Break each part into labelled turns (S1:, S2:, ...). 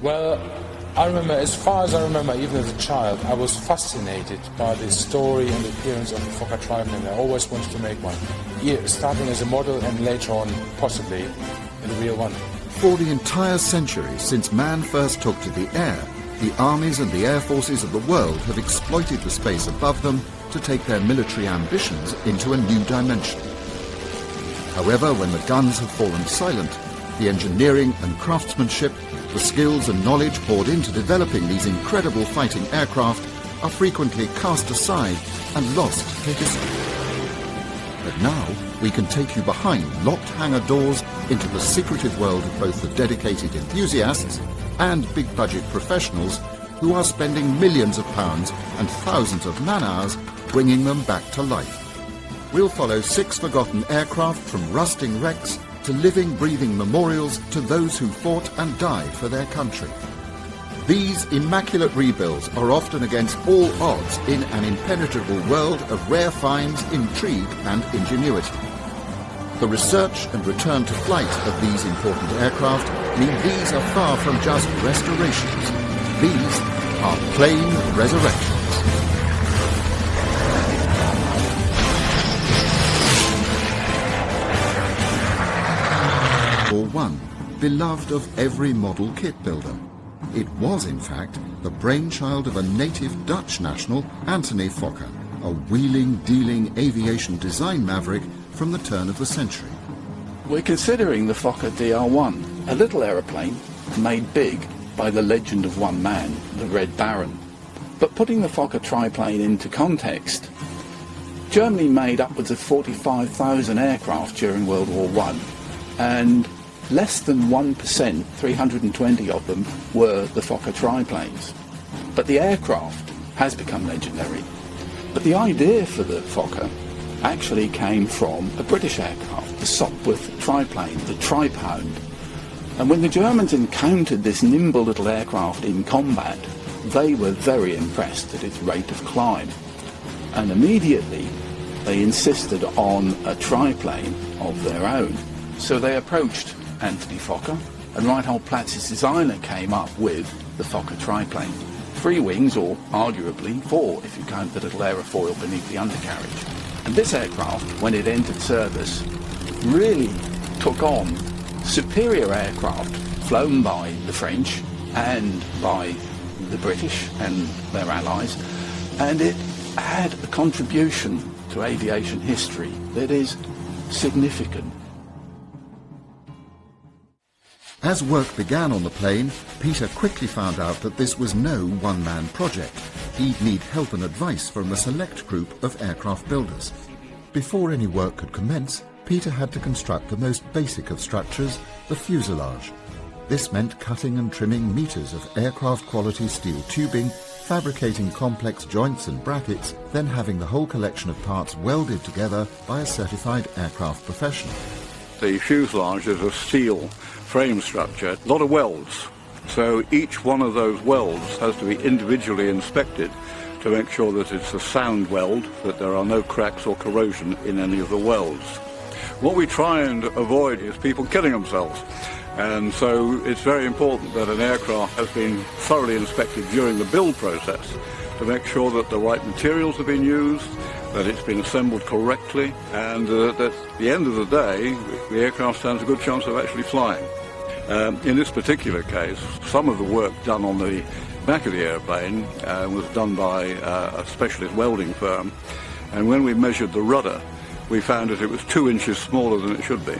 S1: Well, I remember, as far as I remember, even as a child, I was fascinated by the story and the appearance of the Fokker triplane. I always wanted to make one, starting as a model and later on, possibly, in the real one.
S2: For the entire century since man first took to the air, the armies and the air forces of the world have exploited the space above them to take their military ambitions into a new dimension. However, when the guns have fallen silent, the engineering and craftsmanship, the skills and knowledge poured into developing these incredible fighting aircraft are frequently cast aside and lost to history. But now we can take you behind locked hangar doors into the secretive world of both the dedicated enthusiasts and big-budget professionals who are spending millions of pounds and thousands of man-hours bringing them back to life. We'll follow 6 forgotten aircraft from rusting wrecks to living, breathing memorials to those who fought and died for their country. These immaculate rebuilds are often against all odds in an impenetrable world of rare finds, intrigue and ingenuity. The research and return to flight of these important aircraft mean these are far from just restorations. These are plane resurrections. One, beloved of every model kit builder. It was, in fact, the brainchild of a native Dutch national, Anthony Fokker, a wheeling, dealing aviation design maverick from the turn of the century.
S3: We're considering the Fokker DR-1, a little aeroplane made big by the legend of one man, the Red Baron. But putting the Fokker triplane into context, Germany made upwards of 45,000 aircraft during World War I, and less than 1%, 320 of them, were the Fokker triplanes. But the aircraft has become legendary. But the idea for the Fokker actually came from a British aircraft, the Sopwith triplane, the Tripound. And when the Germans encountered this nimble little aircraft in combat, they were very impressed at its rate of climb. And immediately they insisted on a triplane of their own. So they approached Anthony Fokker, and Reinhold Platz's designer came up with the Fokker triplane. 3 wings, or arguably 4 if you count the little aerofoil beneath the undercarriage. And this aircraft, when it entered service, really took on superior aircraft flown by the French and by the British and their allies, and it had a contribution to aviation history that is significant.
S2: As work began on the plane, Peter quickly found out that this was no one-man project. He'd need help and advice from a select group of aircraft builders. Before any work could commence, Peter had to construct the most basic of structures, the fuselage. This meant cutting and trimming meters of aircraft-quality steel tubing, fabricating complex joints and brackets, then having the whole collection of parts welded together by a certified aircraft professional.
S4: The fuselage is a steel frame structure, a lot of welds. So each one of those welds has to be individually inspected to make sure that it's a sound weld, that there are no cracks or corrosion in any of the welds. What we try and avoid is people killing themselves. And so it's very important that an aircraft has been thoroughly inspected during the build process to make sure that the right materials have been used, that it's been assembled correctly, and that at the end of the day, the aircraft stands a good chance of actually flying. In this particular case, some of the work done on the back of the airplane was done by a specialist welding firm, and when we measured the rudder, we found that it was 2 inches smaller than it should be.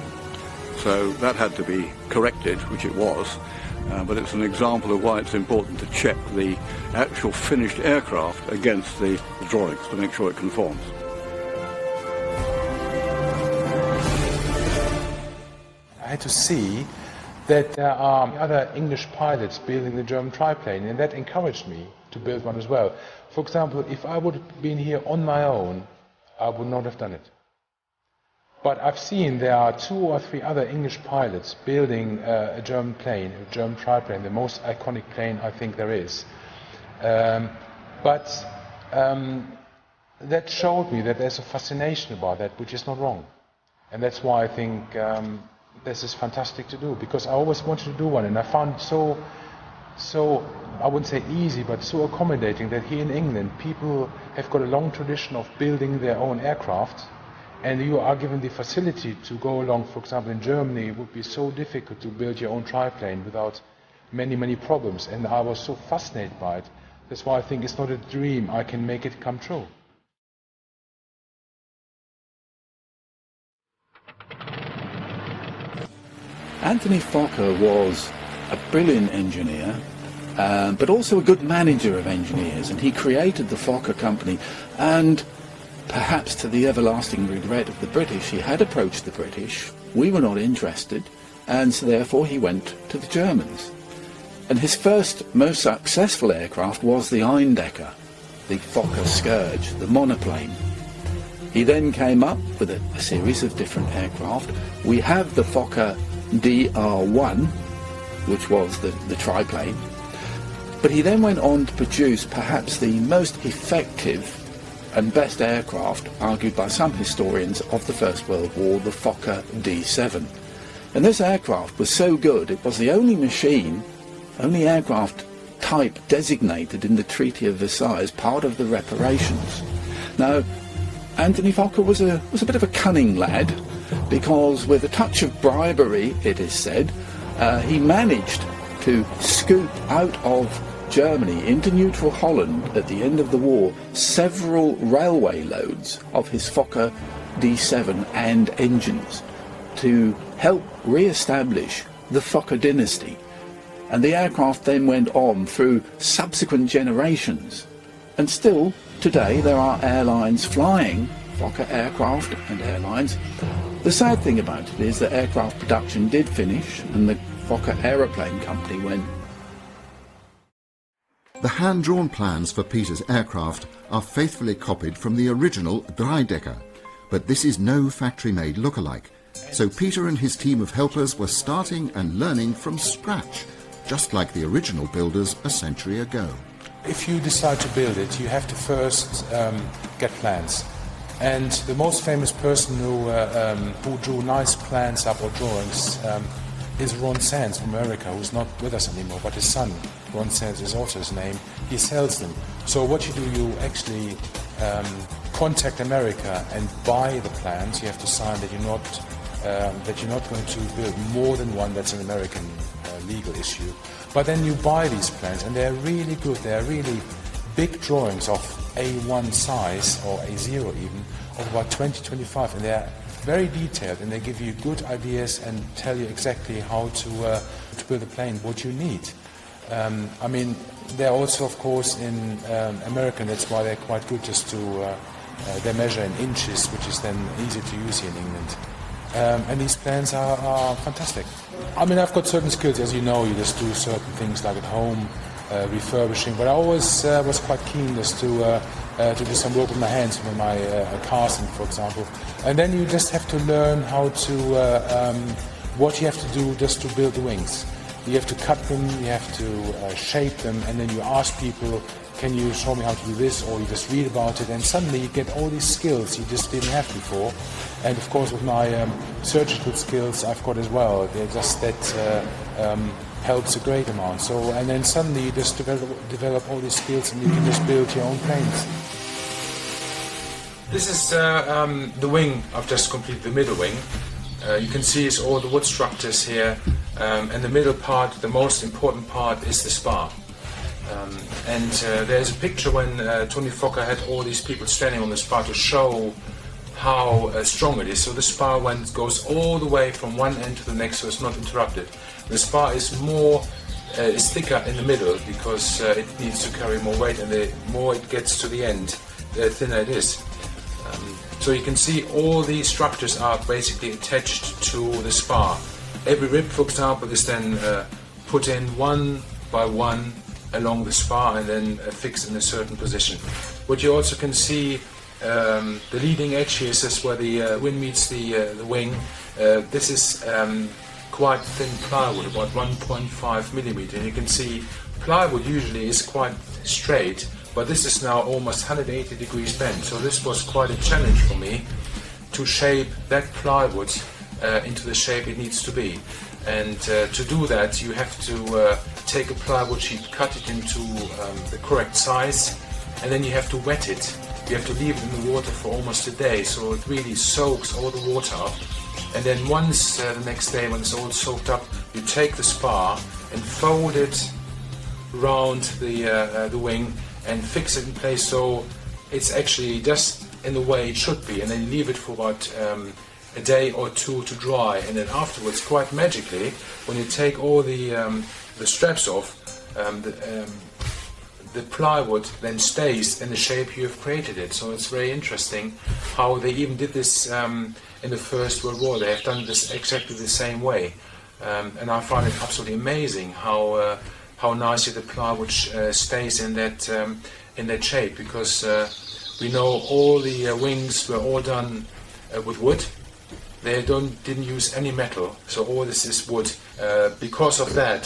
S4: So that had to be corrected, which it was, but it's an example of why it's important to check the actual finished aircraft against the drawings to make sure it conforms.
S1: I had to see that there are other English pilots building the German triplane, and that encouraged me to build one as well. For example, if I would have been here on my own, I would not have done it. But I've seen there are 2 or 3 other English pilots building a German plane, a German triplane, the most iconic plane I think there is. But that showed me that there's a fascination about that, which is not wrong. And that's why I think this is fantastic to do, because I always wanted to do one, and I found it so so, I wouldn't say easy, but so accommodating that here in England people have got a long tradition of building their own aircraft, and you are given the facility to go along. For example, in Germany it would be so difficult to build your own triplane without many problems, and I was so fascinated by it. That's why I think it's not a dream, I can make it come true.
S3: Anthony Fokker was a brilliant engineer, but also a good manager of engineers, and he created the Fokker company, and perhaps to the everlasting regret of the British, he had approached the British. We were not interested, and so therefore he went to the Germans. And his first most successful aircraft was the Dreidecker, the Fokker Scourge, the monoplane. He then came up with a series of different aircraft. We have the Fokker DR-1, which was the triplane, but he then went on to produce perhaps the most effective and best aircraft, argued by some historians, of the First World War, the Fokker D-7. And this aircraft was so good, it was the only aircraft type designated in the Treaty of Versailles as part of the reparations. Now, Anthony Fokker was a bit of a cunning lad, because with a touch of bribery, it is said, he managed to scoop out of Germany into neutral Holland at the end of the war several railway loads of his Fokker D-7 and engines to help re-establish the Fokker dynasty. And the aircraft then went on through subsequent generations. And still, today, there are airlines flying Fokker aircraft and airlines. The sad thing about it is that aircraft production did finish, and the Fokker Aeroplane Company went.
S2: The hand-drawn plans for Peter's aircraft are faithfully copied from the original Dreidecker, but this is no factory-made look-alike. So Peter and his team of helpers were starting and learning from scratch, just like the original builders a century ago.
S1: If you decide to build it, you have to first get plans. And the most famous person who drew nice plans up or drawings is Ron Sands from America, who's not with us anymore, but his son, Ron Sands is also his name. He sells them. So what you do, you actually contact America and buy the plans. You have to sign that you're not going to build more than one. That's an American legal issue. But then you buy these plans, and they're really good. They're really big drawings of A1 size, or A0 even, of about 20-25, and they're very detailed, and they give you good ideas and tell you exactly how to build a plane, what you need. I mean, they're also, of course, in American. That's why they're quite good, just to they measure in inches, which is then easy to use here in England. And these plans are fantastic. I mean, I've got certain skills, as you know. You just do certain things like at home, refurbishing, but I always was quite keen just to do some work with my hands, with my casting, for example. And then you just have to learn how to, what you have to do just to build the wings. You have to cut them, you have to shape them, and then you ask people, can you show me how to do this, or you just read about it, and suddenly you get all these skills you just didn't have before. And of course with my surgical skills I've got as well, that helps a great amount. So, and then suddenly you just develop all these skills, and you can just build your own planes. This is the wing I've just completed, the middle wing. You can see it's all the wood structures here, and the middle part, the most important part, is the spar. And there's a picture when Tony Fokker had all these people standing on the spar to show how strong it is. So the spar goes all the way from one end to the next, so it's not interrupted. The spar is thicker in the middle because it needs to carry more weight, and the more it gets to the end, the thinner it is. So you can see all these structures are basically attached to the spar. Every rib, for example, is then put in one by one along the spar and then fixed in a certain position. What you also can see, the leading edge here is where the wing meets the wing. This is quite thin plywood, about 1.5 millimeter. And you can see plywood usually is quite straight, but this is now almost 180 degrees bent. So this was quite a challenge for me to shape that plywood into the shape it needs to be. And to do that, you have to take a plywood sheet, cut it into the correct size, and then you have to wet it. You have to leave it in the water for almost a day, so it really soaks all the water up. And then once the next day, when it's all soaked up, you take the spar and fold it round the wing and fix it in place so it's actually just in the way it should be. And then leave it for about a day or two to dry. And then afterwards, quite magically, when you take all the straps off, the plywood then stays in the shape you have created it. So it's very interesting how they even did this in the First World War. They have done this exactly the same way, and I find it absolutely amazing how nicely the plywood stays in that shape, because we know all the wings were all done with wood. They didn't use any metal, so all this is wood. Because of that,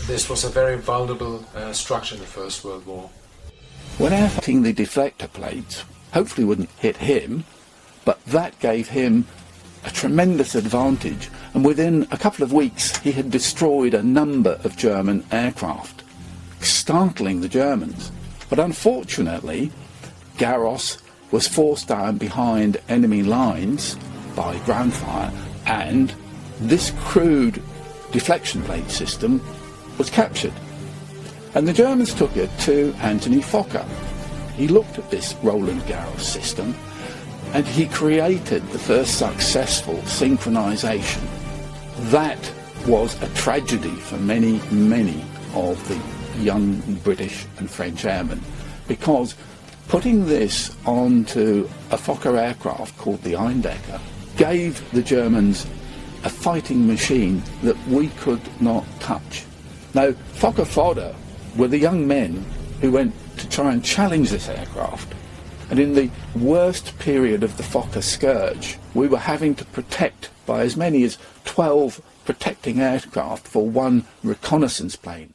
S1: this was a very vulnerable structure in the First World War.
S3: When hitting the deflector plates, hopefully wouldn't hit him, but that gave him a tremendous advantage, and within a couple of weeks he had destroyed a number of German aircraft, startling the Germans. But unfortunately, Garros was forced down behind enemy lines by ground fire, and this crude deflection plate system was captured. And the Germans took it to Anthony Fokker. He looked at this Roland Garros system and he created the first successful synchronization. That was a tragedy for many, many of the young British and French airmen, because putting this onto a Fokker aircraft called the Dreidecker gave the Germans a fighting machine that we could not touch. Now, Fokker fodder were the young men who went to try and challenge this aircraft, and in the worst period of the Fokker scourge, we were having to protect by as many as 12 protecting aircraft for one reconnaissance plane.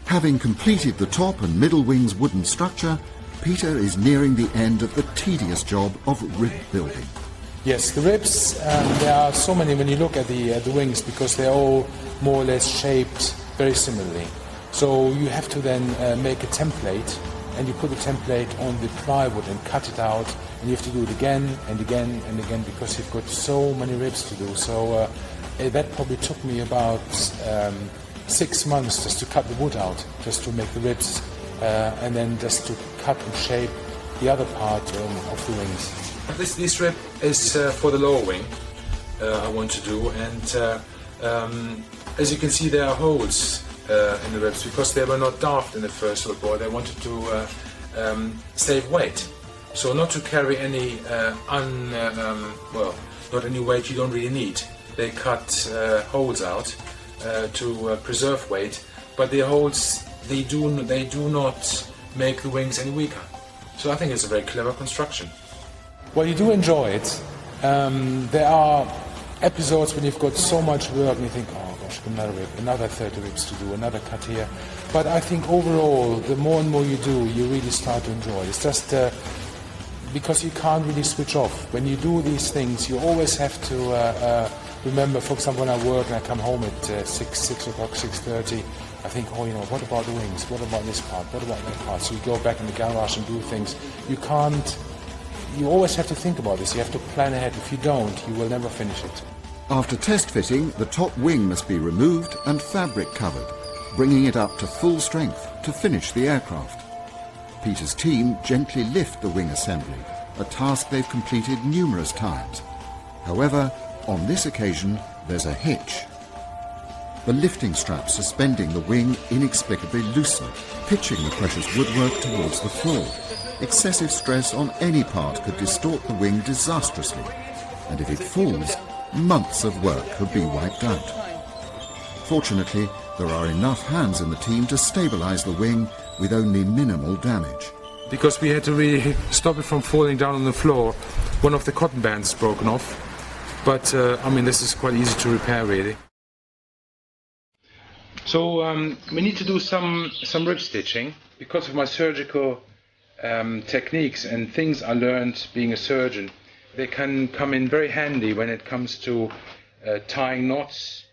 S2: Having completed the top and middle wing's wooden structure, Peter is nearing the end of the tedious job of rib building.
S1: Yes, the ribs, there are so many when you look at the wings, because they're all more or less shaped very similarly. So you have to then make a template, and you put the template on the plywood and cut it out, and you have to do it again and again and again, because you've got so many ribs to do. So that probably took me about 6 months just to cut the wood out, just to make the ribs, and then just to cut and shape the other part of the wings. This rib is for the lower wing I want to do, and as you can see, there are holes in the ribs because they were not daft in the First World War. They wanted to save weight, so not to carry any not any weight you don't really need. They cut holes out to preserve weight, but the holes they do not make the wings any weaker. So I think it's a very clever construction. Well, you do enjoy it. There are episodes when you've got so much work and you think, oh gosh, another rib, another 30 ribs to do, another cut here. But I think overall, the more and more you do, you really start to enjoy it. It's just because you can't really switch off. When you do these things, you always have to remember, for example, when I work and I come home at 6 o'clock, 6:30, I think, oh, what about the wings? What about this part? What about that part? So you go back in the garage and do things. You always have to think about this. You have to plan ahead. If you don't, you will never finish it.
S2: After test fitting, the top wing must be removed and fabric covered, bringing it up to full strength to finish the aircraft. Peter's team gently lift the wing assembly, a task they've completed numerous times. However, on this occasion, there's a hitch. The lifting straps suspending the wing inexplicably loosen, pitching the precious woodwork towards the floor. Excessive stress on any part could distort the wing disastrously, and if it falls, months of work could be wiped out. Fortunately, there are enough hands in the team to stabilize the wing with only minimal damage.
S1: Because we had to really stop it from falling down on the floor, one of the cotton bands broken off. But, this is quite easy to repair, really. So, we need to do some rib stitching. Because of my surgical techniques and things I learned being a surgeon, they can come in very handy when it comes to tying knots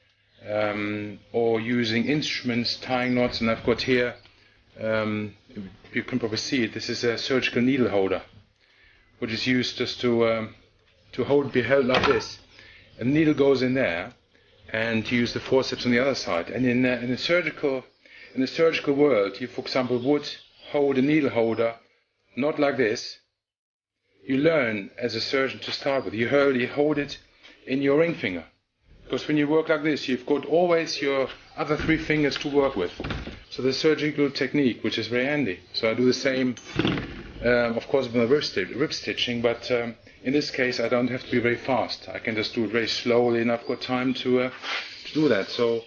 S1: or using instruments tying knots. And I've got here, you can probably see it, this is a surgical needle holder, which is used just to be held like this. A needle goes in there, and you use the forceps on the other side. And in the surgical world, you, for example, would hold a needle holder not like this. You learn as a surgeon to start with. You hold it in your ring finger, because when you work like this, you've got always your other 3 fingers to work with. So the surgical technique, which is very handy. So I do the same, of course, with the rib stitching, but in this case I don't have to be very fast. I can just do it very slowly, and I've got time to do that. So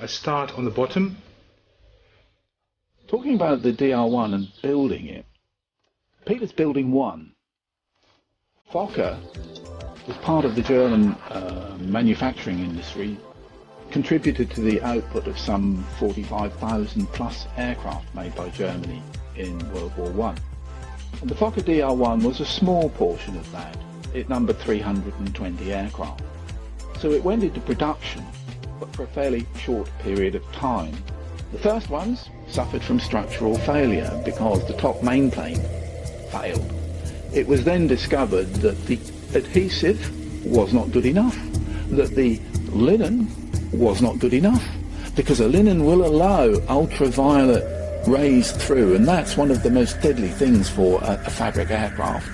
S1: I start on the bottom.
S3: Talking about the DR-1 and building it, Peter's building one. Fokker, as part of the German manufacturing industry, contributed to the output of some 45,000 plus aircraft made by Germany in World War I. And the Fokker DR-1 was a small portion of that. It numbered 320 aircraft. So it went into production, but for a fairly short period of time. The first ones suffered from structural failure because the top main plane failed. It was then discovered that the adhesive was not good enough, that the linen was not good enough, because a linen will allow ultraviolet rays through, and that's one of the most deadly things for a fabric aircraft.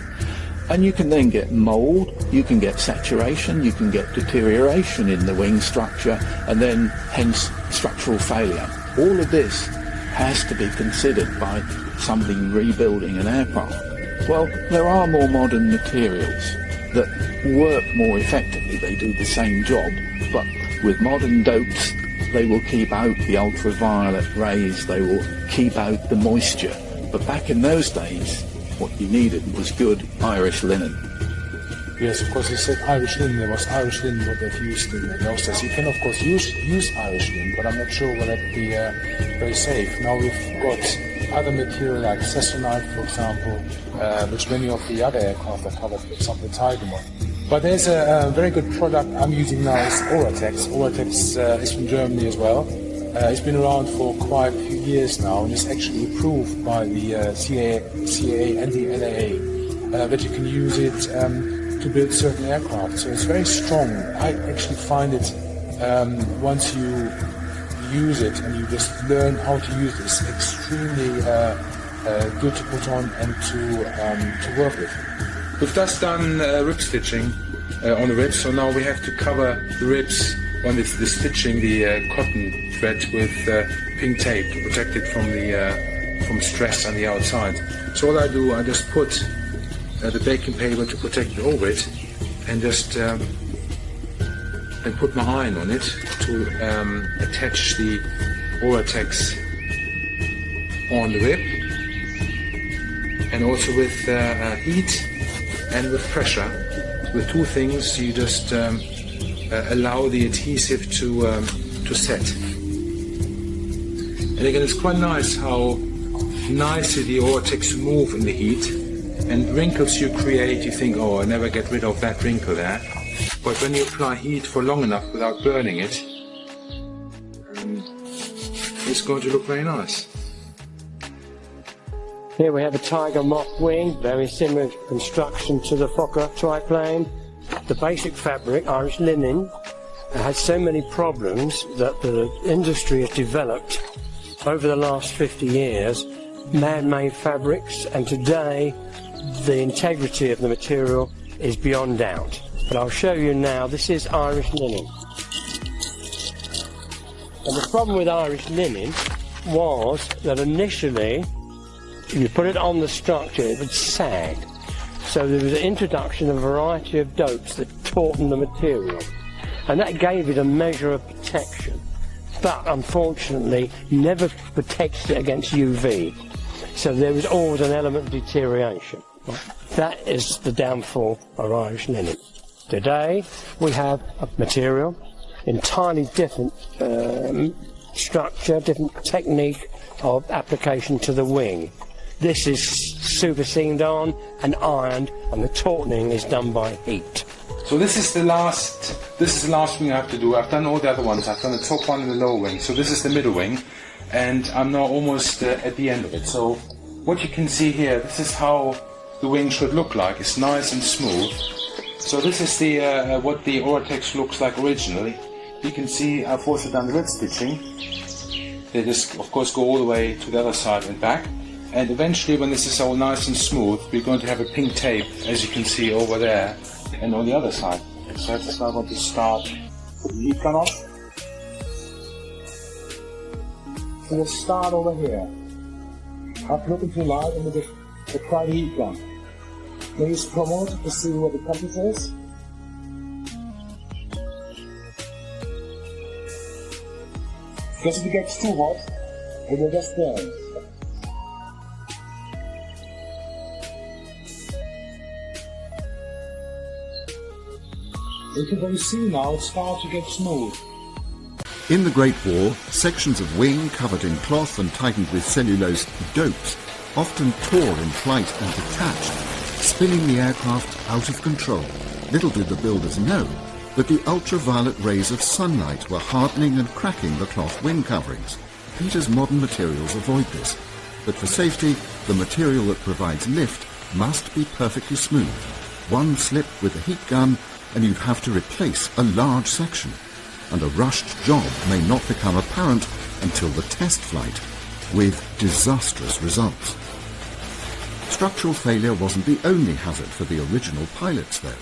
S3: And you can then get mould, you can get saturation, you can get deterioration in the wing structure, and then hence structural failure. All of this has to be considered by somebody rebuilding an aircraft. Well, there are more modern materials that work more effectively. They do the same job, but with modern dopes, they will keep out the ultraviolet rays, they will keep out the moisture. But back in those days, what you needed was good Irish linen.
S1: Yes, of course, you said Irish linen. There was Irish linen what they've used in those days. You can, of course, use Irish linen, but I'm not sure whether that would be very safe. Now we've got other material like Cessonite, for example, which many of the other aircraft are covered with, some of the Tiger one. But there's a very good product I'm using now is Oratex. Oratex is from Germany as well. It's been around for quite a few years now, and it's actually approved by the CAA and the NAA that you can use it to build certain aircraft. So it's very strong. I actually find it, once you use it and you just learn how to use it, it's extremely good to put on and to work with. We've just done rib stitching on the ribs, so now we have to cover the ribs when it's the stitching the cotton thread with pink tape to protect it from stress on the outside. So all I do, I just put the baking paper to protect it over it, and just and put my iron on it to attach the Oratex on the rib, and also with heat and with pressure. With 2 things, you just allow the adhesive to set. And again, it's quite nice how nicely the Oratex move in the heat. And wrinkles you create, you think, oh, I never get rid of that wrinkle there. But when you apply heat for long enough without burning it, it's going to look very nice.
S5: Here we have a Tiger mock wing, very similar construction to the Fokker triplane. The basic fabric, Irish linen, had so many problems that the industry has developed over the last 50 years, man-made fabrics, and today the integrity of the material is beyond doubt. But I'll show you now, this is Irish linen. And the problem with Irish linen was that initially, you put it on the structure, it would sag. So there was an introduction of a variety of dopes that tautened the material. And that gave it a measure of protection. But unfortunately, never protects it against UV. So there was always an element of deterioration. That is the downfall of Irish linen. Today we have a material, entirely different structure, different technique of application to the wing. This is superseded on and ironed, and the tautening is done by heat.
S1: So this is the last wing I have to do. I've done all the other ones. I've done the top one and the lower wing. So this is the middle wing, and I'm now almost at the end of it. So what you can see here, this is how the wing should look like. It's nice and smooth. So this is the what the Oratex looks like originally. You can see I've also done the red stitching. They just, of course, go all the way to the other side and back. And eventually, when this is all nice and smooth, we're going to have a pink tape, as you can see over there, and on the other side. So that's now going to start the heat gun on. So we'll start over here. Up looking to light and with the try the heat gun. Now use the promoter to see where the compass is. Because if it gets too hot, it will just burn. You can see now it starts to get smooth.
S2: In the Great War, sections of wing covered in cloth and tightened with cellulose dopes often tore in flight and detached, spinning the aircraft out of control. Little did the builders know that the ultraviolet rays of sunlight were hardening and cracking the cloth wing coverings. Peter's modern materials avoid this, but for safety, the material that provides lift must be perfectly smooth. One slip with a heat gun and you'd have to replace a large section, and a rushed job may not become apparent until the test flight, with disastrous results. Structural failure wasn't the only hazard for the original pilots, though.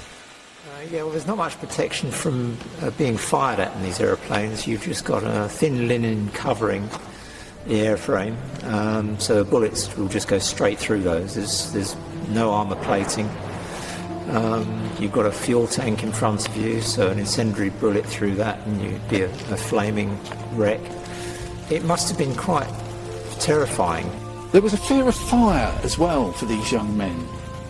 S6: Yeah, well, there's not much protection from being fired at in these aeroplanes. You've just got a thin linen covering the airframe, so the bullets will just go straight through those. There's no armour plating. You've got a fuel tank in front of you, so an incendiary bullet through that and you'd be a flaming wreck. It must have been quite terrifying.
S3: There was a fear of fire as well for these young men.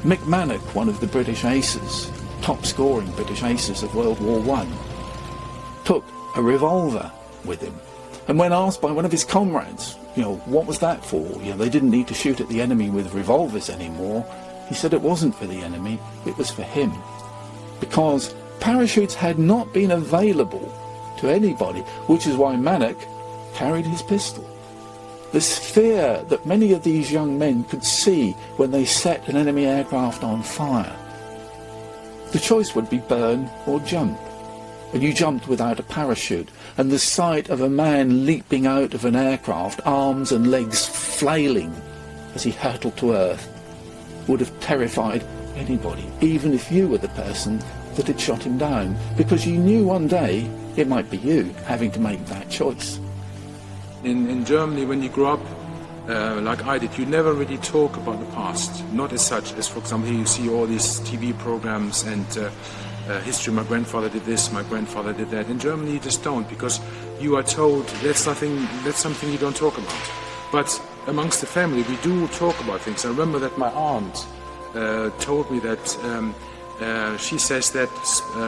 S3: Mick Mannock, one of the British aces, top-scoring British aces of World War I, took a revolver with him. And when asked by one of his comrades, what was that for? They didn't need to shoot at the enemy with revolvers anymore. He said it wasn't for the enemy, it was for him. Because parachutes had not been available to anybody, which is why Mannock carried his pistol. This fear that many of these young men could see when they set an enemy aircraft on fire. The choice would be burn or jump. And you jumped without a parachute, and the sight of a man leaping out of an aircraft, arms and legs flailing as he hurtled to earth, would have terrified anybody, even if you were the person that had shot him down, because you knew one day it might be you having to make that choice.
S1: In Germany, when you grow up, like I did, you never really talk about the past. Not as such as, for example, you see all these TV programs and history. My grandfather did this, my grandfather did that. In Germany, you just don't, because you are told that's something you don't talk about. But amongst the family, we do talk about things. I remember that my aunt told me that she says that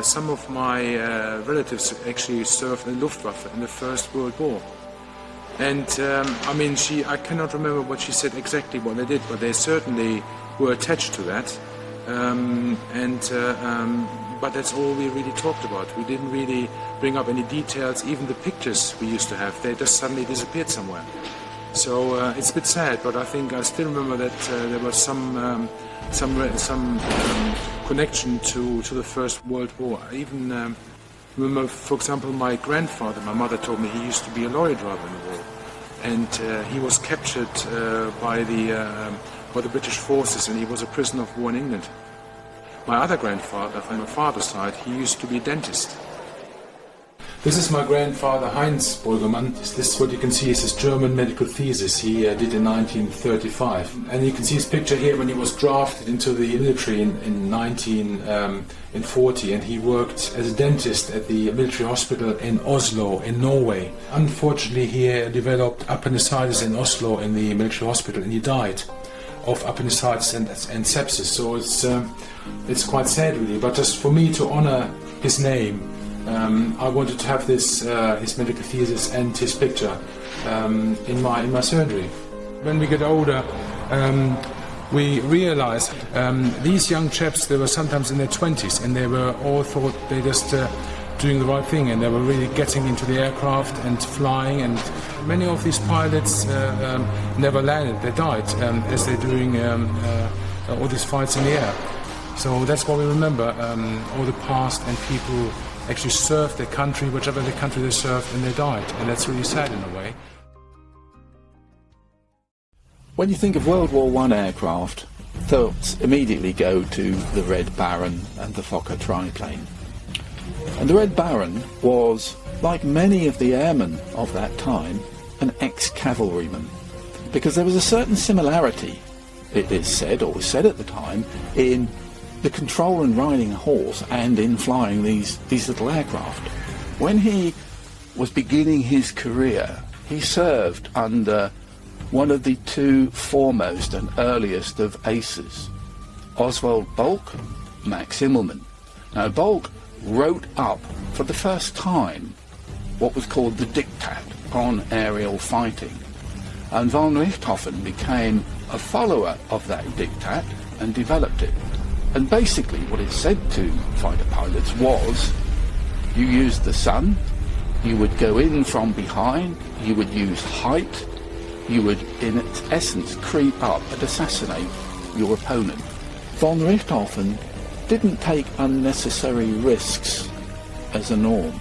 S1: some of my relatives actually served in the Luftwaffe in the First World War. And I cannot remember what she said exactly what they did, but they certainly were attached to that. But that's all we really talked about. We didn't really bring up any details. Even the pictures we used to have, they just suddenly disappeared somewhere. So it's a bit sad, but I think I still remember that there was some connection to the First World War. I even remember, for example, my grandfather. My mother told me he used to be a lorry driver in the war, and he was captured by the British forces, and he was a prisoner of war in England. My other grandfather, from my father's side, he used to be a dentist. This is my grandfather, Heinz Bolgermann. This, what you can see, is his German medical thesis he did in 1935. And you can see his picture here when he was drafted into the military in 1940, and he worked as a dentist at the military hospital in Oslo, in Norway. Unfortunately, he developed appendicitis in Oslo in the military hospital, and he died of appendicitis and sepsis. So it's quite sad, really. But just for me to honor his name, I wanted to have this his medical thesis and his picture in my surgery. When we get older, we realized these young chaps, they were sometimes in their 20s, and they were all thought they just doing the right thing, and they were really getting into the aircraft and flying, and many of these pilots never landed, they died as they're doing all these fights in the air. So that's what we remember, all the past, and people actually served their country, whichever the country they served, and they died, and that's really sad in a way.
S3: When you think of World War I aircraft, thoughts immediately go to the Red Baron and the Fokker triplane. And the Red Baron was, like many of the airmen of that time, an ex-cavalryman, because there was a certain similarity, it is said, or was said at the time, in the control and riding a horse and in flying these little aircraft. When he was beginning his career, he served under one of the two foremost and earliest of aces, Oswald Bolk, Max Immelmann. Now Bolk wrote up for the first time what was called the Diktat on aerial fighting, and von Richthofen became a follower of that Diktat and developed it. And basically what it said to fighter pilots was, you used the sun, you would go in from behind, you would use height, you would in its essence creep up and assassinate your opponent. Von Richthofen didn't take unnecessary risks as a norm.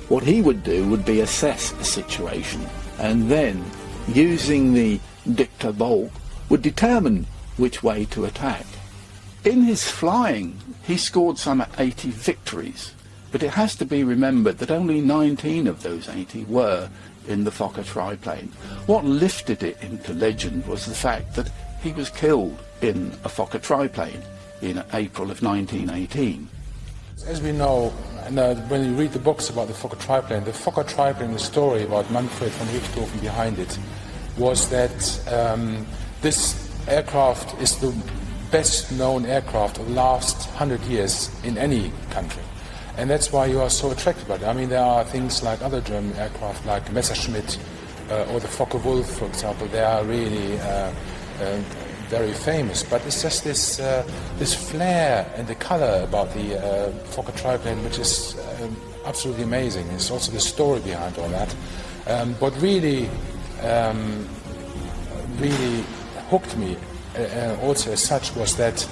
S3: What he would do would be assess a situation, and then, using the Dicta Bolk, would determine which way to attack. In his flying, he scored some 80 victories, but it has to be remembered that only 19 of those 80 were in the Fokker triplane. What lifted it into legend was the fact that he was killed in a Fokker triplane in April of 1918.
S1: As we know, when you read the books about the Fokker triplane, the story about Manfred von Richthofen behind it was that this aircraft is the best known aircraft of the last 100 years in any country. And that's why you are so attracted by it. I mean, there are things like other German aircraft, like Messerschmitt or the Fokker Wolf, for example. They are really very famous. But it's just this flair and the color about the Fokker triplane, which is absolutely amazing. It's also the story behind all that. What really hooked me also as such was that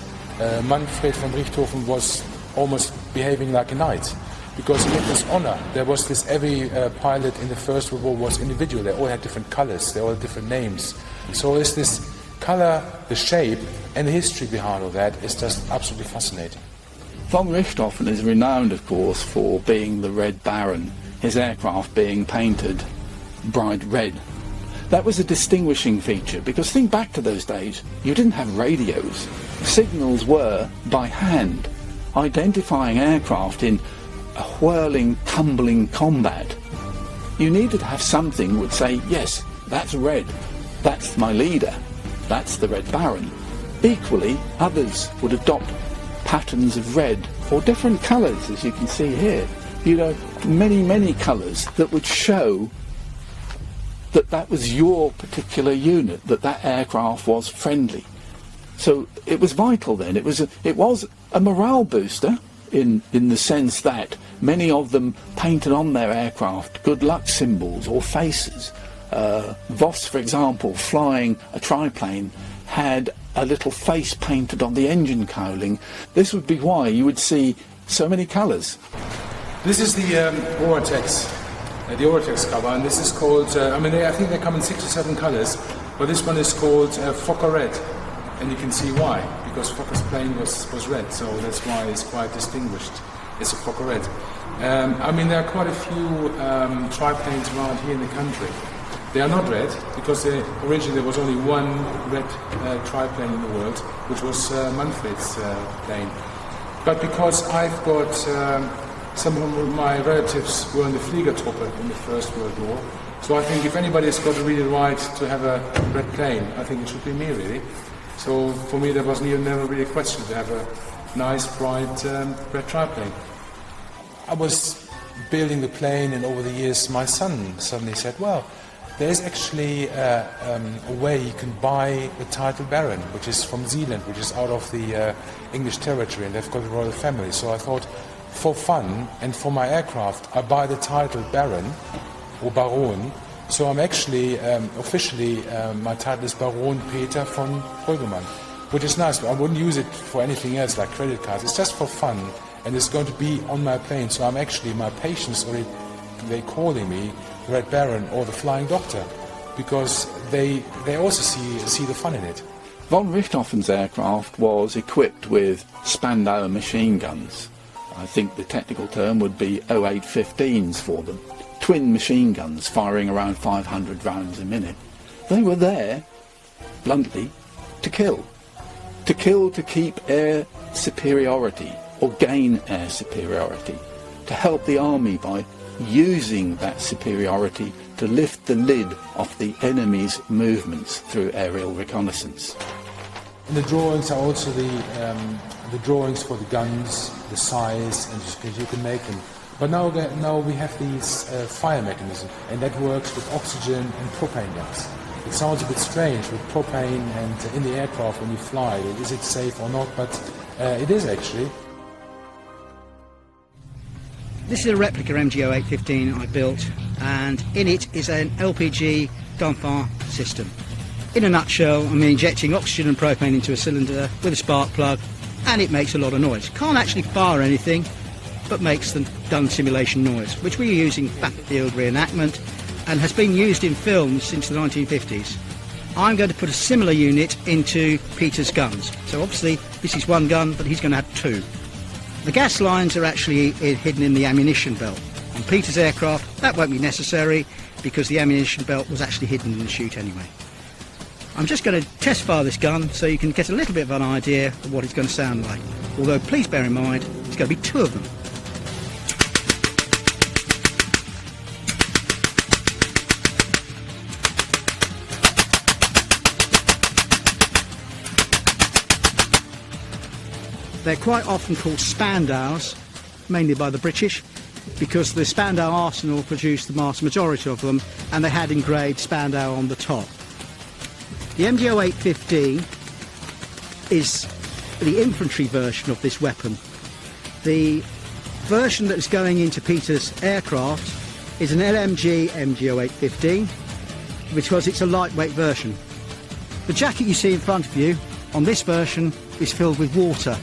S1: Manfred von Richthofen was almost behaving like a knight, because he had this honor. There was this, every pilot in the First World War was individual. They all had different colors, they all had different names. So it's this color, the shape, and the history behind all that is just absolutely fascinating.
S3: Von Richthofen is renowned, of course, for being the Red Baron, his aircraft being painted bright red. That was a distinguishing feature, because think back to those days, you didn't have radios. Signals were by hand, identifying aircraft in a whirling, tumbling combat. You needed to have something that would say, yes, that's red, that's my leader, that's the Red Baron. Equally, others would adopt patterns of red or different colours, as you can see here. You know, many colours that would show that that was your particular unit, that aircraft was friendly. So it was vital then. It was a morale booster in the sense that many of them painted on their aircraft good luck symbols or faces. Voss, for example, flying a triplane, had a little face painted on the engine cowling. This would be why you would see so many colours.
S1: This is the Vortex cover, and this is called, I think they come in 6 or 7 colours, but this one is called Fokker Red, and you can see why, because Fokker's plane was red, so that's why it's quite distinguished. It's a Fokker Red. There are quite a few triplanes around here in the country. They are not red, because originally there was only one red triplane in the world, which was Manfred's plane. But because I've got some of my relatives were in the Fliegertruppe in the First World War, so I think if anybody's got a really right to have a red plane, I think it should be me, really. So for me, there was never really a question to have a nice, bright red triplane. I was building the plane, and over the years, my son suddenly said, well, There's actually a way you can buy the title Baron, which is from Zealand, which is out of the English territory, and they've got a royal family. So I thought, for fun and for my aircraft, I buy the title Baron or Baron. So I'm actually officially my title is Baron Peter von Brüggemann, which is nice. But I wouldn't use it for anything else like credit cards. It's just for fun, and it's going to be on my plane. So I'm actually, my patients already, they're calling me Red Baron or the Flying Doctor, because they also see the fun in it.
S3: Von Richthofen's aircraft was equipped with Spandau machine guns. I think the technical term would be 0815s for them. Twin machine guns firing around 500 rounds a minute. They were there, bluntly, to kill. To keep air superiority or gain air superiority. To help the army by using that superiority to lift the lid off the enemy's movements through aerial reconnaissance.
S1: And the drawings are also the drawings for the guns, the size, and you can make them. But now we have these fire mechanism, and that works with oxygen and propane gas. It sounds a bit strange with propane and in the aircraft when you fly. Is it safe or not? But it is actually.
S7: This is a replica MG0815 I built, and in it is an LPG gunfire system. In a nutshell, I'm injecting oxygen and propane into a cylinder with a spark plug, and it makes a lot of noise. Can't actually fire anything, but makes the gun simulation noise, which we use in battlefield reenactment and has been used in films since the 1950s. I'm going to put a similar unit into Peter's guns. So obviously this is one gun, but he's going to have two. The gas lines are actually hidden in the ammunition belt. On Peter's aircraft, that won't be necessary because the ammunition belt was actually hidden in the chute anyway. I'm just going to test fire this gun so you can get a little bit of an idea of what it's going to sound like. Although please bear in mind, there's going to be two of them. They're quite often called Spandaus, mainly by the British, because the Spandau arsenal produced the vast majority of them, and they had engraved Spandau on the top. The MG0815 is the infantry version of this weapon. The version that is going into Peter's aircraft is an LMG MG0815, because it's a lightweight version. The jacket you see in front of you on this version is filled with water.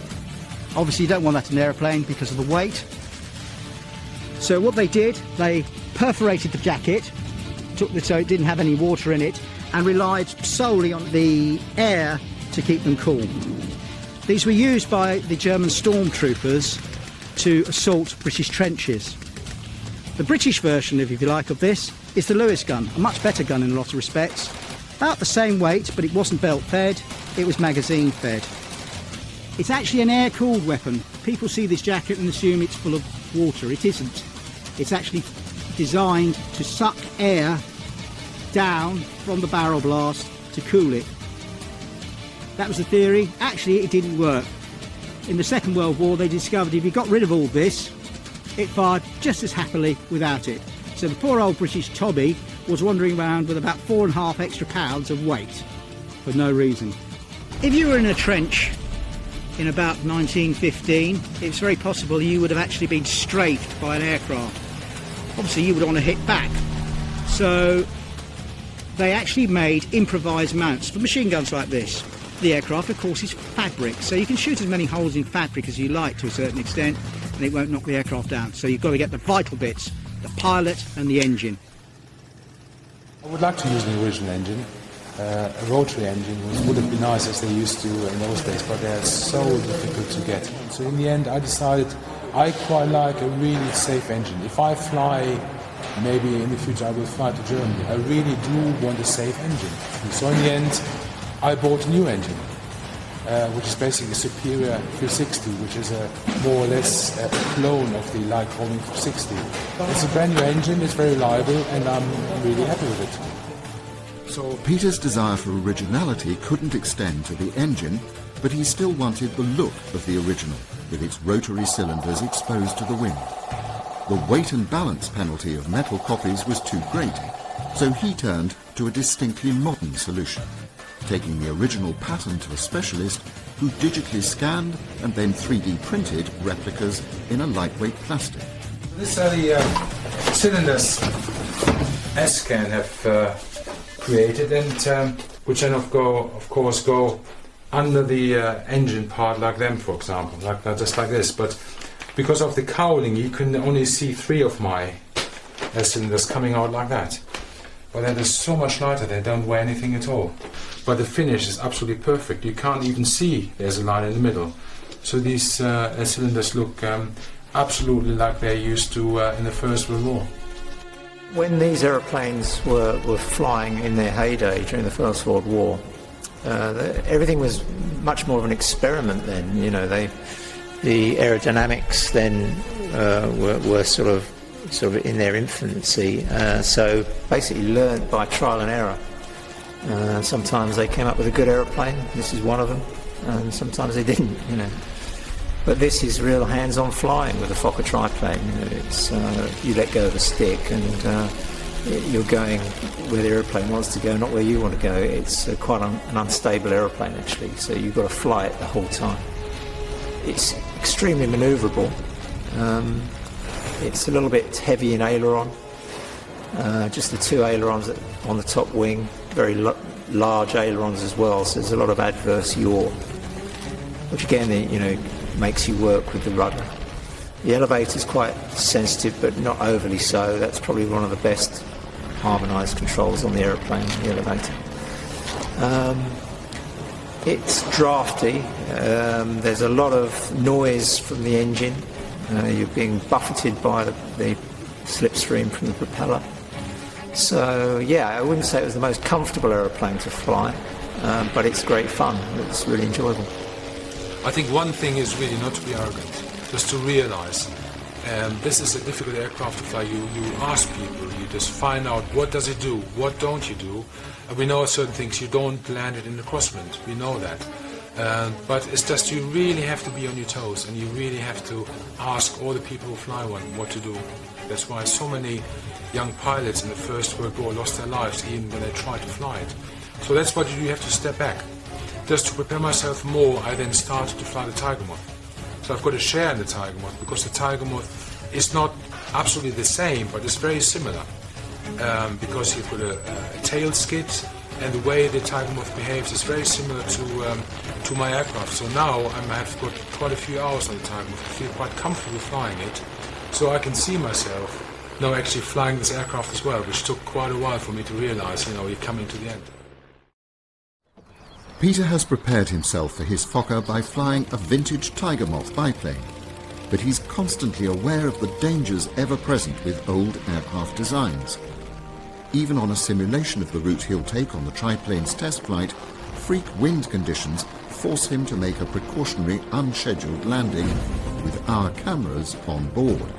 S7: Obviously you don't want that in an aeroplane because of the weight. So what they did, they perforated the jacket, so it didn't have any water in it, and relied solely on the air to keep them cool. These were used by the German stormtroopers to assault British trenches. The British version, if you like, of this is the Lewis gun, a much better gun in a lot of respects. About the same weight, but it wasn't belt fed, it was magazine fed. It's actually an air-cooled weapon. People see this jacket and assume it's full of water. It isn't. It's actually designed to suck air down from the barrel blast to cool it. That was the theory. Actually, it didn't work. In the Second World War, they discovered if you got rid of all this, it fired just as happily without it. So the poor old British Tobby was wandering around with about 4.5 extra pounds of weight for no reason. If you were in a trench in about 1915, it's very possible you would have actually been strafed by an aircraft. Obviously you would want to hit back. So they actually made improvised mounts for machine guns like this. The aircraft, of course, is fabric, so you can shoot as many holes in fabric as you like to a certain extent, and it won't knock the aircraft down. So you've got to get the vital bits, the pilot and the engine.
S1: I would like to use the original engine. A rotary engine would have been nice as they used to in those days, but they're so difficult to get. So in the end I decided I quite like a really safe engine. If I fly, maybe in the future I will fly to Germany, I really do want a safe engine. So in the end I bought a new engine, which is basically a Superior 360, which is more or less a clone of the Lycoming 460. It's a brand new engine, it's very reliable, and I'm really happy with it.
S2: So Peter's desire for originality couldn't extend to the engine, but he still wanted the look of the original, with its rotary cylinders exposed to the wind. The weight and balance penalty of metal copies was too great, So he turned to a distinctly modern solution, taking the original pattern to a specialist who digitally scanned and then 3D printed replicas in a lightweight plastic.
S1: These are the cylinders S-Scan have created, and which then of course go under the engine part, like them, for example, like that, just like this. But because of the cowling, you can only see 3 of my cylinders coming out like that. But that is so much lighter, they don't weigh anything at all. But the finish is absolutely perfect. You can't even see there's a line in the middle. So these cylinders look absolutely like they used to in the First World War.
S6: When these aeroplanes were flying in their heyday during the First World War, everything was much more of an experiment then. You know, the aerodynamics then were sort of in their infancy. So basically learned by trial and error. Sometimes they came up with a good aeroplane. This is one of them, and sometimes they didn't. You know. But this is real hands-on flying with the Fokker triplane. You know, it's you let go of the stick and you're going where the aeroplane wants to go, not where you want to go. It's quite an unstable aeroplane actually, so you've got to fly it the whole time. It's extremely manoeuvrable. It's a little bit heavy in aileron. Just the 2 ailerons on the top wing, very large ailerons as well, so there's a lot of adverse yaw, which again, you know, makes you work with the rudder. The elevator's quite sensitive, but not overly so. That's probably one of the best harmonised controls on the aeroplane, the elevator. It's drafty. There's a lot of noise from the engine. You're being buffeted by the slipstream from the propeller. So yeah, I wouldn't say it was the most comfortable aeroplane to fly, but it's great fun. It's really enjoyable.
S1: I think one thing is really not to be arrogant, just to realize this is a difficult aircraft to fly. You ask people, you just find out what does it do, what don't you do. And we know certain things, you don't land it in the crosswind, we know that. But it's just you really have to be on your toes, and you really have to ask all the people who fly one what to do. That's why so many young pilots in the First World War lost their lives even when they tried to fly it. So that's what you do, you have to step back. Just to prepare myself more, I then started to fly the Tiger Moth. So I've got a share in the Tiger Moth, because the Tiger Moth is not absolutely the same, but it's very similar. Because you've got a tail skid, and the way the Tiger Moth behaves is very similar to my aircraft. So now I've got quite a few hours on the Tiger Moth. I feel quite comfortable flying it. So I can see myself now actually flying this aircraft as well, which took quite a while for me to realize, you know, you're coming to the end.
S2: Peter has prepared himself for his Fokker by flying a vintage Tiger Moth biplane, but he's constantly aware of the dangers ever present with old aircraft designs. Even on a simulation of the route he'll take on the triplane's test flight, freak wind conditions force him to make a precautionary unscheduled landing with our cameras on board.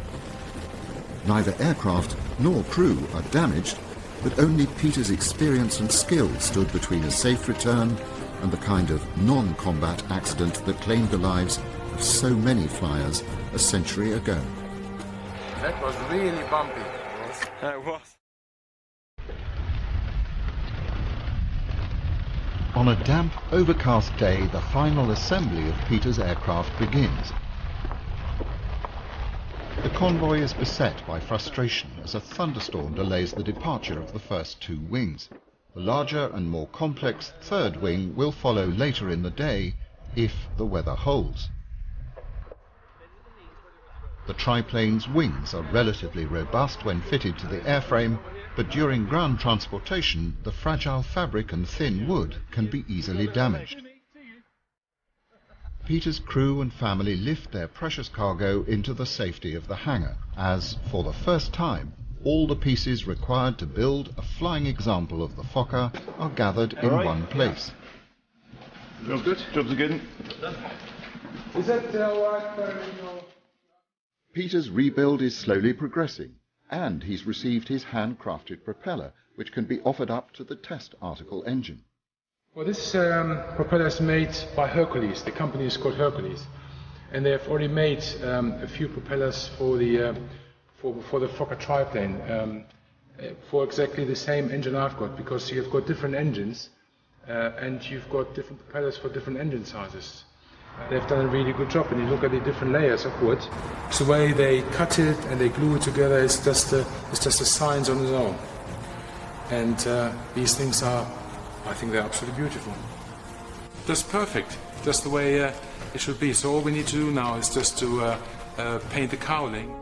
S2: Neither aircraft nor crew are damaged, but only Peter's experience and skill stood between a safe return and the kind of non-combat accident that claimed the lives of so many flyers a century ago.
S1: That was really bumpy.
S8: It was.
S2: On a damp, overcast day, the final assembly of Peter's aircraft begins. The convoy is beset by frustration as a thunderstorm delays the departure of the first 2 wings. The larger and more complex third wing will follow later in the day, if the weather holds. The triplane's wings are relatively robust when fitted to the airframe, but during ground transportation, the fragile fabric and thin wood can be easily damaged. Peter's crew and family lift their precious cargo into the safety of the hangar, as, for the first time, all the pieces required to build a flying example of the Fokker are gathered in one place.
S8: Job's good. Job's good.
S1: Is that all right?
S2: Peter's rebuild is slowly progressing, and he's received his handcrafted propeller, which can be offered up to the test article engine.
S1: Well, this propeller is made by Hercules. The company is called Hercules, and they have already made a few propellers for the Fokker triplane. for exactly the same engine I've got, because you've got different engines and you've got different propellers for different engine sizes. They've done a really good job, and you look at the different layers of wood. It's the way they cut it and they glue it together. It's just a science on its own. And these things are, I think they're absolutely beautiful. Just perfect, just the way it should be. So all we need to do now is just to paint the cowling.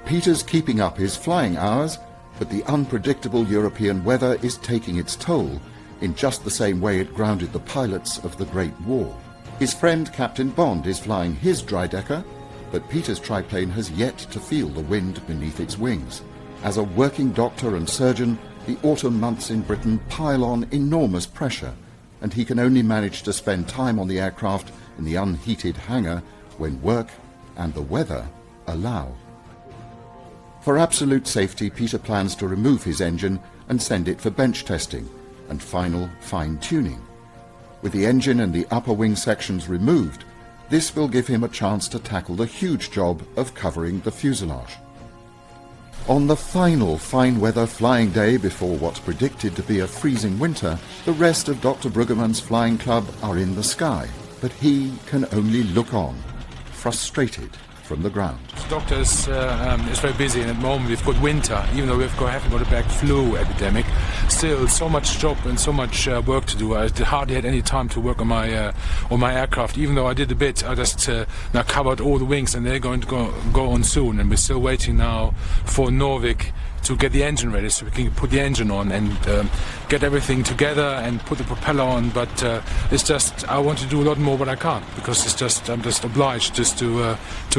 S2: Peter's keeping up his flying hours, but the unpredictable European weather is taking its toll in just the same way it grounded the pilots of the Great War. His friend Captain Bond is flying his Dreidecker, but Peter's triplane has yet to feel the wind beneath its wings. As a working doctor and surgeon, the autumn months in Britain pile on enormous pressure, and he can only manage to spend time on the aircraft in the unheated hangar when work and the weather allow. For absolute safety, Peter plans to remove his engine and send it for bench testing and final fine-tuning. With the engine and the upper wing sections removed, this will give him a chance to tackle the huge job of covering the fuselage. On the final fine-weather flying day before what's predicted to be a freezing winter, the rest of Dr. Bruggemann's flying club are in the sky, but he can only look on, frustrated from the ground.
S1: The doctor is very busy, and at the moment we've got winter, even though haven't got a black flu epidemic. Still, so much job and so much work to do. I hardly had any time to work on my aircraft. Even though I did a bit, I just now covered all the wings, and they're going to go on soon. And we're still waiting now for Norvik to get the engine ready, so we can put the engine on and get everything together and put the propeller on. But it's just I want to do a lot more, but I can't, because I'm just obliged just to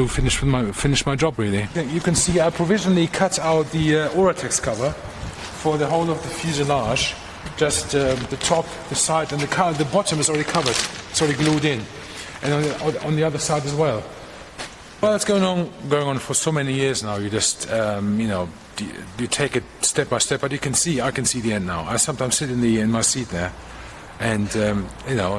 S1: finish my job, really. You can see I provisionally cut out the Oratex cover for the whole of the fuselage. Just the top, the side, and the bottom is already covered. It's already glued in, and on the other side as well. Well, it's going on for so many years now. You just you take it step by step, but I can see the end now. I sometimes sit in my seat there, and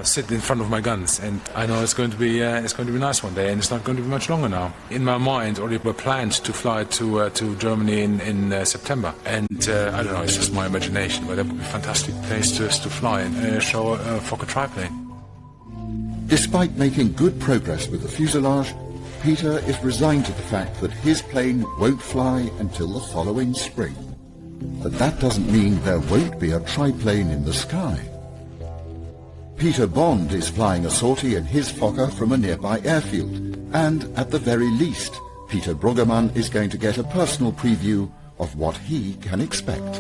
S1: sit in front of my guns, and I know it's going to be nice one day, and it's not going to be much longer now. In my mind, already were planned to fly to Germany in September, and I don't know, it's just my imagination, but that would be a fantastic place to fly and show a Fokker triplane.
S2: Despite making good progress with the fuselage, Peter is resigned to the fact that his plane won't fly until the following spring. But that doesn't mean there won't be a triplane in the sky. Peter Bond is flying a sortie in his Fokker from a nearby airfield, and at the very least, Peter Bruggemann is going to get a personal preview of what he can expect.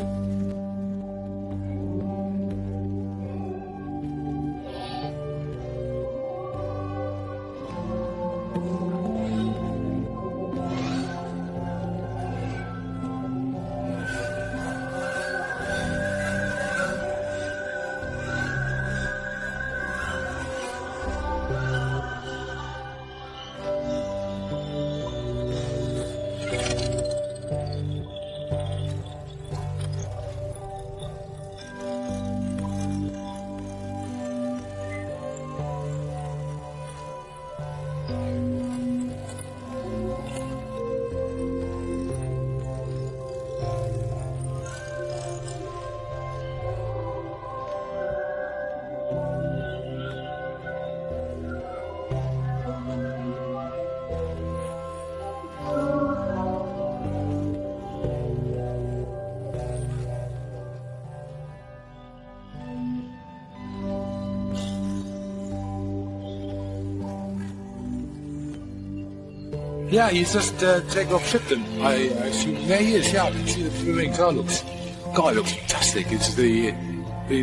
S1: Yeah, he's just taken off Shipton. I assume there he is. Yeah, I can see the three wings. Oh, it looks fantastic. It's the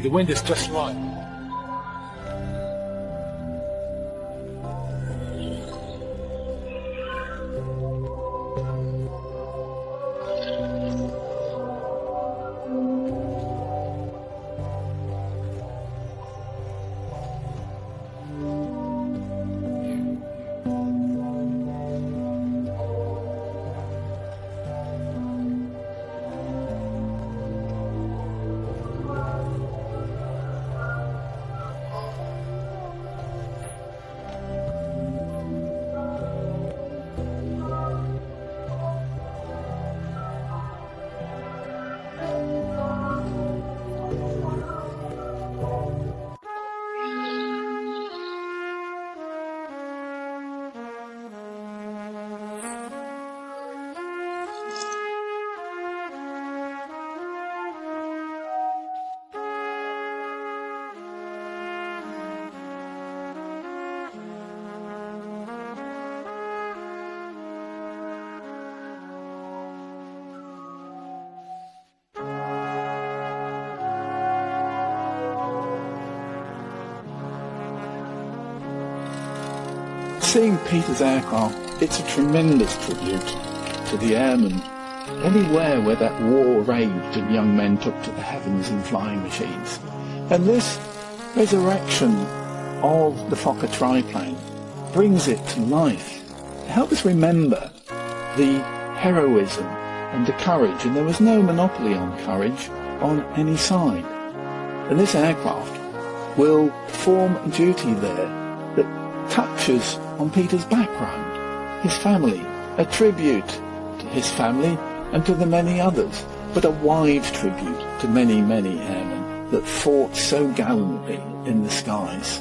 S1: wind is just right.
S3: seeing Peter's aircraft, it's a tremendous tribute to the airmen anywhere where that war raged and young men took to the heavens in flying machines. And this resurrection of the Fokker triplane brings it to life. It helps us remember the heroism and the courage, and there was no monopoly on courage on any side. And this aircraft will perform a duty there that touches on Peter's background, his family, a tribute to his family and to the many others, but a wide tribute to many, many airmen that fought so gallantly in the skies.